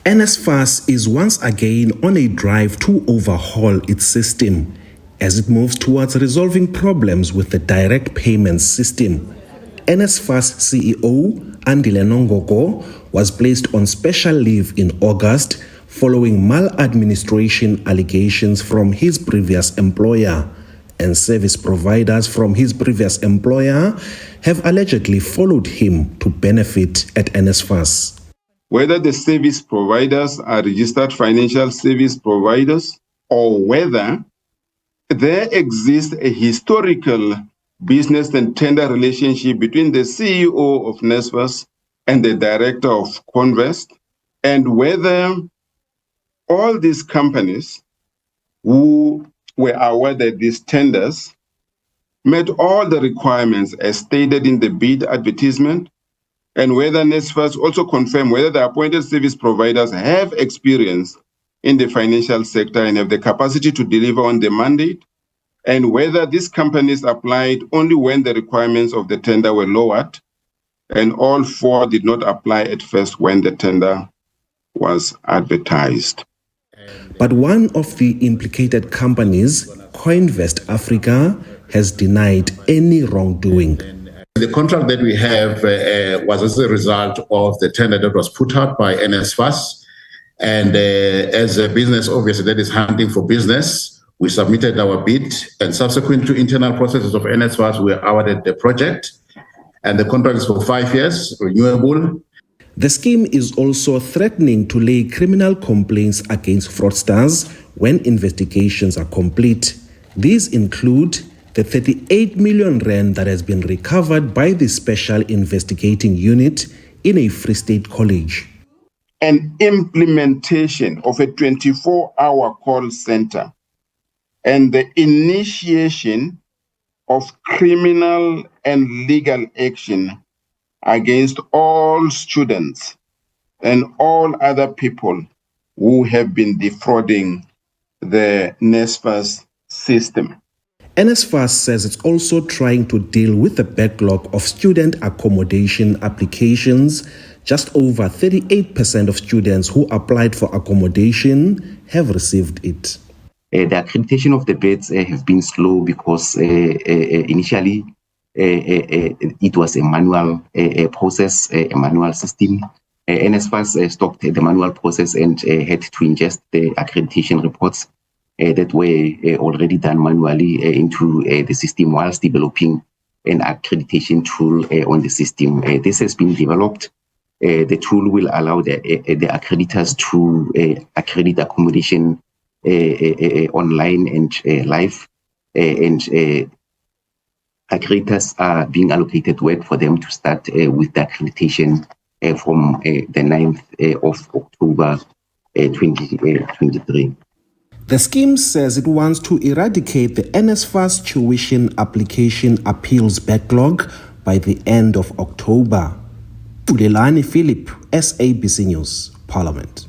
NSFAS is once again on a drive to overhaul its system as it moves towards resolving problems with the direct payments system. NSFAS CEO Andile Nongogo was placed on special leave in August following maladministration allegations from his previous employer, and service providers from his previous employer have allegedly followed him to benefit at NSFAS. Whether the service providers are registered financial service providers or whether there exists a historical business and tender relationship between the CEO of NSFAS and the director of Convest, and whether all these companies who were awarded these tenders met all the requirements as stated in the bid advertisement, and whether NSFAS also confirm whether the appointed service providers have experience in the financial sector and have the capacity to deliver on the mandate, and whether these companies applied only when the requirements of the tender were lowered, and all four did not apply at first when the tender was advertised. But one of the implicated companies, Coinvest Africa, has denied any wrongdoing. The contract that we have was as a result of the tender that was put out by NSFAS. And as a business, obviously, that is hunting for business, we submitted our bid, and subsequent to internal processes of NSFAS, we were awarded the project. And the contract is for 5 years, renewable. The scheme is also threatening to lay criminal complaints against fraudsters when investigations are complete. These include the 38 million rand that has been recovered by the Special Investigating Unit in a Free State college. An implementation of a 24-hour call center and the initiation of criminal and legal action against all students and all other people who have been defrauding the NSFAS system. NSFAS says it's also trying to deal with the backlog of student accommodation applications. Just over 38% of students who applied for accommodation have received it. The accreditation of the beds have been slow because initially it was a manual process, a manual system. NSFAS stopped the manual process and had to ingest the accreditation reports that were already done manually into the system whilst developing an accreditation tool on the system. This has been developed. The tool will allow the accreditors to accredit accommodation online and live, and accreditors are being allocated work for them to start with the accreditation from the 9th of October 2023. The scheme says it wants to eradicate the NSFAS tuition application appeals backlog by the end of October. Ulelani Philip, SABC News, Parliament.